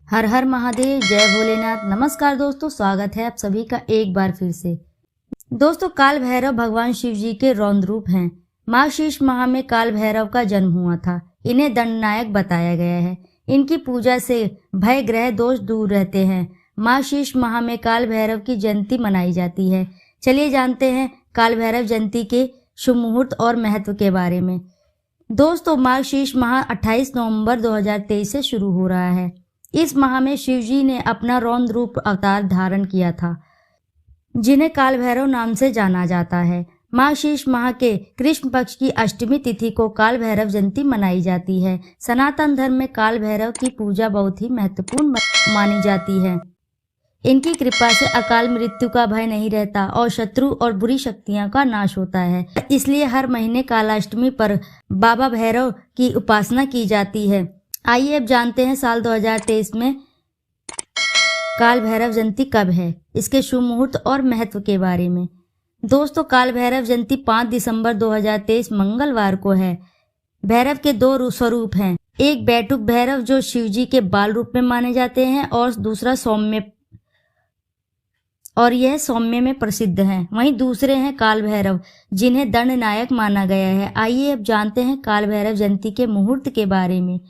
हर हर महादेव, जय भोलेनाथ। नमस्कार दोस्तों, स्वागत है आप सभी का एक बार फिर से। दोस्तों, काल भैरव भगवान शिव जी के रौद्र रूप हैं। मार्गशीर्ष माह में काल भैरव का जन्म हुआ था। इन्हें दंडनायक बताया गया है। इनकी पूजा से भय ग्रह दोष दूर रहते हैं। मार्गशीर्ष माह में काल भैरव की जयंती मनाई जाती है। चलिए जानते हैं काल भैरव जयंती के शुभ मुहूर्त और महत्व के बारे में। दोस्तों, मार्गशीर्ष माह 28 नवंबर 2023 से शुरू हो रहा है। इस माह में शिव जी ने अपना रौद्र रूप अवतार धारण किया था, जिन्हें काल भैरव नाम से जाना जाता है। मार्गशीर्ष माह के कृष्ण पक्ष की अष्टमी तिथि को काल भैरव जयंती मनाई जाती है। सनातन धर्म में काल भैरव की पूजा बहुत ही महत्वपूर्ण मानी जाती है। इनकी कृपा से अकाल मृत्यु का भय नहीं रहता और शत्रु और बुरी शक्तियां का नाश होता है। इसलिए हर महीने कालाष्टमी पर बाबा भैरव की उपासना की जाती है। आइए अब जानते हैं साल 2023 में काल भैरव जयंती कब है, इसके शुभ मुहूर्त और महत्व के बारे में। दोस्तों, काल भैरव जयंती 5 दिसंबर 2023 मंगलवार को है। भैरव के दो स्वरूप हैं, एक बैठुक भैरव जो शिव जी के बाल रूप में माने जाते हैं और दूसरा सौम्य, और यह सौम्य में प्रसिद्ध हैं। वहीं दूसरे हैं काल भैरव, जिन्हें दंडनायक माना गया है। आइए अब जानते हैं काल भैरव जयंती के मुहूर्त के बारे में।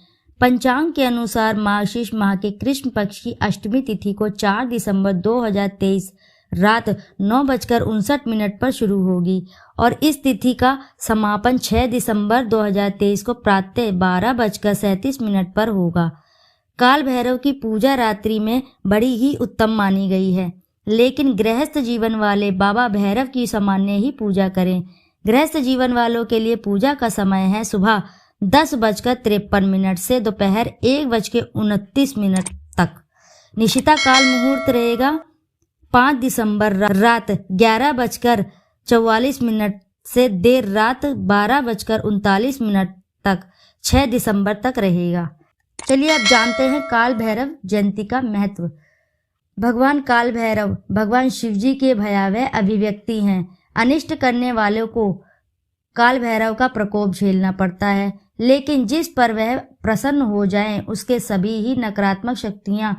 पंचांग के अनुसार मार्गशीर्ष माह के कृष्ण पक्ष की अष्टमी तिथि को 4 दिसंबर 2023 रात 9:59 पर शुरू होगी और इस तिथि का समापन 6 दिसंबर 2023 को प्रातः 12:37 पर होगा। काल भैरव की पूजा रात्रि में बड़ी ही उत्तम मानी गई है, लेकिन गृहस्थ जीवन वाले बाबा भैरव की सामान्य ही पूजा करें। गृहस्थ जीवन वालों के लिए पूजा का समय है सुबह 10:53 से दोपहर 1:29 तक। निशिता काल मुहूर्त रहेगा 5 दिसंबर रात 11:44 से देर रात 12:39 तक 6 दिसंबर तक रहेगा। चलिए अब जानते हैं काल भैरव जयंती का महत्व। भगवान काल भैरव भगवान शिव जी के भयावह अभिव्यक्ति हैं। अनिष्ट करने वालों को काल भैरव का प्रकोप झेलना पड़ता है, लेकिन जिस पर वह प्रसन्न हो जाएं, उसके सभी ही नकारात्मक शक्तियां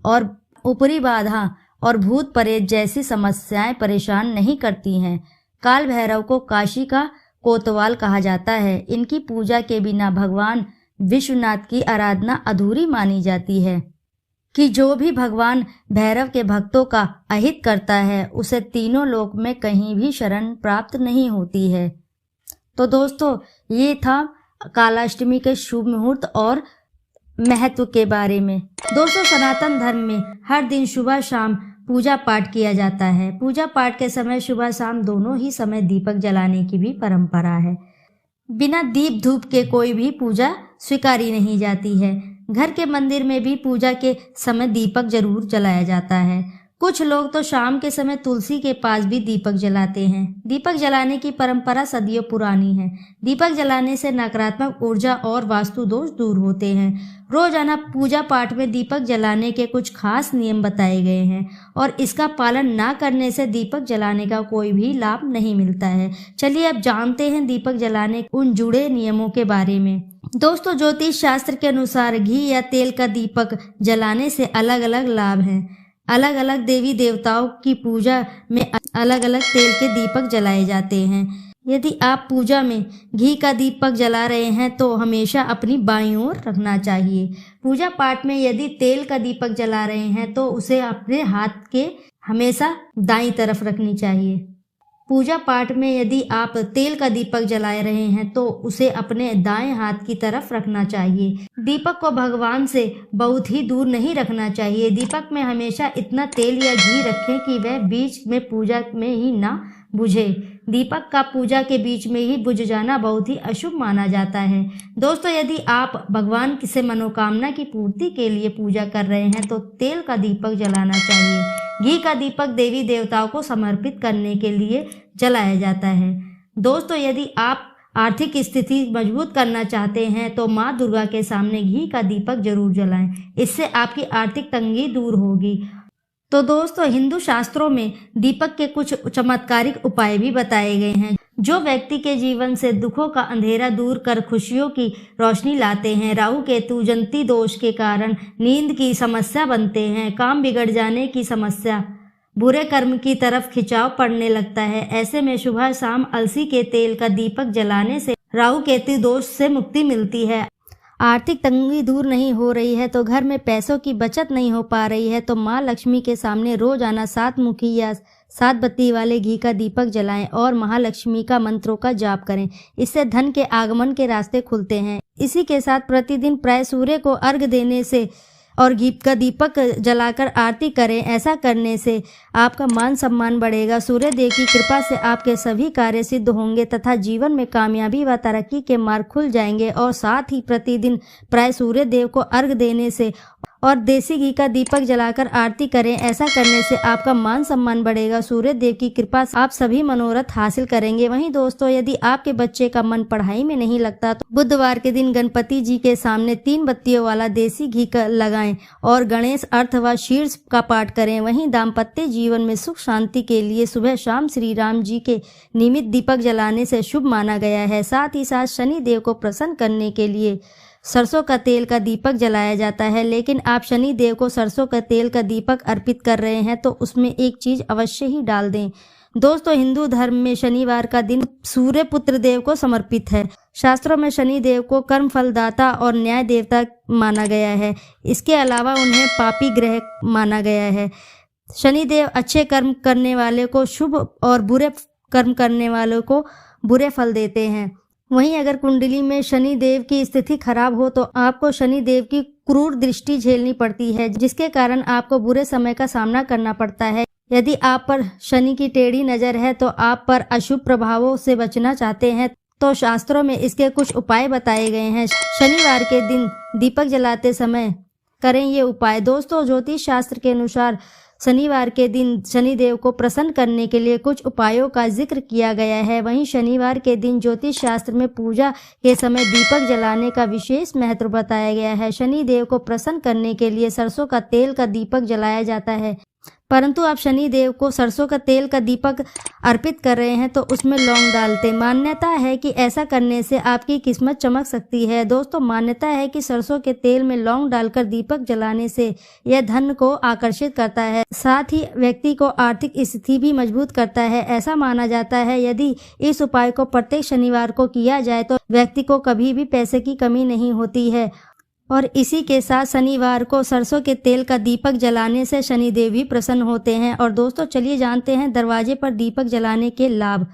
और ऊपरी बाधा और भूत प्रेत जैसी समस्याएं परेशान नहीं करती हैं। काल भैरव को काशी का कोतवाल कहा जाता है। इनकी पूजा के बिना भगवान विश्वनाथ की आराधना अधूरी मानी जाती है कि जो भी भगवान भैरव के भक्तों का अहित करता है, उसे तीनों लोक में कहीं भी शरण प्राप्त नहीं होती है। तो दोस्तों, ये था कालाष्टमी के शुभ मुहूर्त और महत्व के बारे में। दोस्तों, सनातन धर्म में हर दिन सुबह शाम पूजा पाठ किया जाता है। पूजा पाठ के समय सुबह शाम दोनों ही समय दीपक जलाने की भी परंपरा है। बिना दीप धूप के कोई भी पूजा स्वीकारी नहीं जाती है। घर के मंदिर में भी पूजा के समय दीपक जरूर जलाया जाता है। कुछ लोग तो शाम के समय तुलसी के पास भी दीपक जलाते हैं। दीपक जलाने की परंपरा सदियों पुरानी है। दीपक जलाने से नकारात्मक ऊर्जा और वास्तु दोष दूर होते हैं। रोजाना पूजा पाठ में दीपक जलाने के कुछ खास नियम बताए गए हैं और इसका पालन ना करने से दीपक जलाने का कोई भी लाभ नहीं मिलता है। चलिए अब जानते हैं दीपक जलाने उन जुड़े नियमों के बारे में। दोस्तों, ज्योतिष शास्त्र के अनुसार घी या तेल का दीपक जलाने से अलग अलग लाभ हैं। अलग अलग देवी देवताओं की पूजा में अलग अलग तेल के दीपक जलाए जाते हैं। यदि आप पूजा में घी का दीपक जला रहे हैं तो हमेशा अपनी बाईं ओर रखना चाहिए। पूजा पाठ में यदि तेल का दीपक जला रहे हैं तो उसे अपने हाथ के हमेशा दाईं तरफ रखनी चाहिए। पूजा पाठ में यदि आप तेल का दीपक जला रहे हैं तो उसे अपने दाएं हाथ की तरफ रखना चाहिए। दीपक को भगवान से बहुत ही दूर नहीं रखना चाहिए। दीपक में हमेशा इतना तेल या घी रखें कि वह बीच में पूजा में ही ना बुझे। दीपक का पूजा के बीच में ही बुझ जाना बहुत ही अशुभ माना जाता है। दोस्तों, यदि आप भगवान से मनोकामना की पूर्ति के लिए पूजा कर रहे हैं तो तेल का दीपक जलाना चाहिए। घी का दीपक देवी देवताओं को समर्पित करने के लिए जलाया जाता है। दोस्तों, यदि आप आर्थिक स्थिति मजबूत करना चाहते हैं तो माँ दुर्गा के सामने घी का दीपक जरूर जलाएं। इससे आपकी आर्थिक तंगी दूर होगी। तो दोस्तों, हिंदू शास्त्रों में दीपक के कुछ चमत्कारिक उपाय भी बताए गए हैं जो व्यक्ति के जीवन से दुखों का अंधेरा दूर कर खुशियों की रोशनी लाते हैं। राहु केतु जंती दोष के कारण नींद की समस्या बनते हैं। काम बिगड़ जाने की समस्या, बुरे कर्म की तरफ खिंचाव पड़ने लगता है। ऐसे में सुबह शाम अलसी के तेल का दीपक जलाने से राहु केतु दोष से मुक्ति मिलती है। आर्थिक तंगी दूर नहीं हो रही है तो घर में पैसों की बचत नहीं हो पा रही है तो माँ लक्ष्मी के सामने रोजाना 7 मुखी या 7 बत्ती वाले घी का दीपक जलाएं और महालक्ष्मी का मंत्रों का जाप करें। इससे धन के आगमन के रास्ते खुलते हैं। इसी के साथ प्रतिदिन प्राय सूर्य को अर्घ देने से और घी का दीपक जलाकर आरती करें। ऐसा करने से आपका मान सम्मान बढ़ेगा। सूर्य देव की कृपा से आपके सभी कार्य सिद्ध होंगे तथा जीवन में कामयाबी व तरक्की के मार्ग खुल जाएंगे। और साथ ही प्रतिदिन प्राय सूर्य देव को अर्घ देने से और देसी घी का दीपक जलाकर आरती करें। ऐसा करने से आपका मान सम्मान बढ़ेगा। सूर्य देव की कृपा से आप सभी मनोरथ हासिल करेंगे। वहीं दोस्तों, यदि आपके बच्चे का मन पढ़ाई में नहीं लगता तो बुधवार के दिन गणपति जी के सामने 3 बत्तियों वाला देसी घी का लगाएं और गणेश अर्थ व शीर्ष का पाठ करें। वहीं दाम्पत्य जीवन में सुख शांति के लिए सुबह शाम श्री राम जी के निमित्त दीपक जलाने से शुभ माना गया है। साथ ही साथ शनि देव को प्रसन्न करने के लिए सरसों का तेल का दीपक जलाया जाता है। लेकिन आप शनि देव को सरसों का तेल का दीपक अर्पित कर रहे हैं तो उसमें एक चीज अवश्य ही डाल दें। दोस्तों, हिंदू धर्म में शनिवार का दिन सूर्य पुत्र देव को समर्पित है। शास्त्रों में शनि देव को कर्म फलदाता और न्याय देवता माना गया है। इसके अलावा उन्हें पापी ग्रह माना गया है। शनि देव अच्छे कर्म करने वाले को शुभ और बुरे कर्म करने वालों को बुरे फल देते हैं। वहीं अगर कुंडली में शनि देव की स्थिति खराब हो तो आपको शनि देव की क्रूर दृष्टि झेलनी पड़ती है, जिसके कारण आपको बुरे समय का सामना करना पड़ता है। यदि आप पर शनि की टेढ़ी नजर है तो आप पर अशुभ प्रभावों से बचना चाहते हैं तो शास्त्रों में इसके कुछ उपाय बताए गए हैं। शनिवार के दिन दीपक जलाते समय करें ये उपाय। दोस्तों, ज्योतिष शास्त्र के अनुसार शनिवार के दिन शनिदेव को प्रसन्न करने के लिए कुछ उपायों का जिक्र किया गया है। वहीं शनिवार के दिन ज्योतिष शास्त्र में पूजा के समय दीपक जलाने का विशेष महत्व बताया गया है। शनिदेव को प्रसन्न करने के लिए सरसों का तेल का दीपक जलाया जाता है, परंतु आप शनि देव को सरसों का तेल का दीपक अर्पित कर रहे हैं तो उसमें लौंग डालते। मान्यता है कि ऐसा करने से आपकी किस्मत चमक सकती है। दोस्तों, मान्यता है कि सरसों के तेल में लौंग डालकर दीपक जलाने से यह धन को आकर्षित करता है, साथ ही व्यक्ति को आर्थिक स्थिति भी मजबूत करता है। ऐसा माना जाता है यदि इस उपाय को प्रत्येक शनिवार को किया जाए तो व्यक्ति को कभी भी पैसे की कमी नहीं होती है। और इसी के साथ शनिवार को सरसों के तेल का दीपक जलाने से शनिदेव भी प्रसन्न होते हैं। और दोस्तों, चलिए जानते हैं दरवाजे पर दीपक जलाने के लाभ।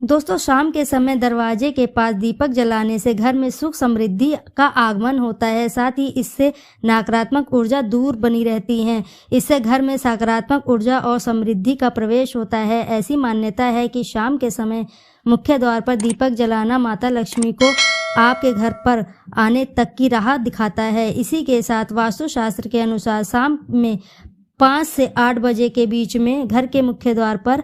दोस्तों, शाम के समय दरवाजे के पास दीपक जलाने से घर में सुख समृद्धि का आगमन होता है। साथ ही इससे नकारात्मक ऊर्जा दूर बनी रहती है। इससे घर में सकारात्मक ऊर्जा और समृद्धि का प्रवेश होता है। ऐसी मान्यता है कि शाम के समय मुख्य द्वार पर दीपक जलाना माता लक्ष्मी को आपके घर पर आने तक की राह दिखाता है। इसी के साथ वास्तुशास्त्र के अनुसार शाम में 5 से 8 बजे के बीच में घर के मुख्य द्वार पर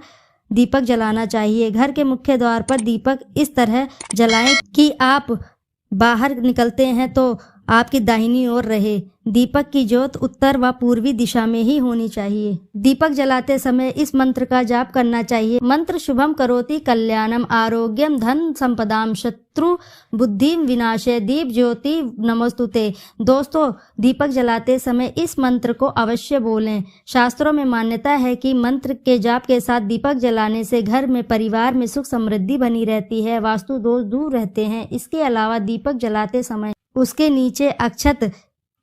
दीपक जलाना चाहिए। घर के मुख्य द्वार पर दीपक इस तरह जलाएं कि आप बाहर निकलते हैं तो आपकी दाहिनी ओर रहे। दीपक की ज्योत उत्तर व पूर्वी दिशा में ही होनी चाहिए। दीपक जलाते समय इस मंत्र का जाप करना चाहिए। मंत्र शुभम करोति कल्याणम आरोग्यम धन संपदाम शत्रु बुद्धि विनाशे दीप ज्योति नमोस्तुते। दोस्तों, दीपक जलाते समय इस मंत्र को अवश्य बोलें। शास्त्रों में मान्यता है कि मंत्र के जाप के साथ दीपक जलाने से घर में परिवार में सुख समृद्धि बनी रहती है, वास्तु दोष दूर रहते हैं। इसके अलावा दीपक जलाते समय उसके नीचे अक्षत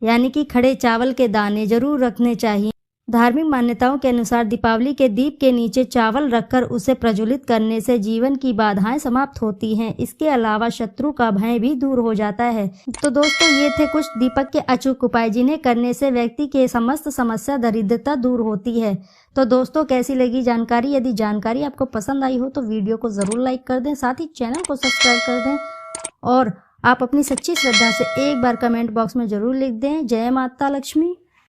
यानी कि खड़े चावल के दाने जरूर रखने चाहिए। धार्मिक मान्यताओं के अनुसार दीपावली के दीप के नीचे चावल रखकर उसे प्रज्वलित करने से जीवन की बाधाएं समाप्त होती हैं। इसके अलावा शत्रु का भय भी दूर हो जाता है। तो दोस्तों, ये थे कुछ दीपक के अचूक उपाय जिन्हें करने से व्यक्ति के समस्त समस्या दरिद्रता दूर होती है। तो दोस्तों, कैसी लगी जानकारी? यदि जानकारी आपको पसंद आई हो तो वीडियो को जरूर लाइक कर दें, साथ ही चैनल को सब्सक्राइब कर दें और आप अपनी सच्ची श्रद्धा से एक बार कमेंट बॉक्स में जरूर लिख दें, जय माता लक्ष्मी।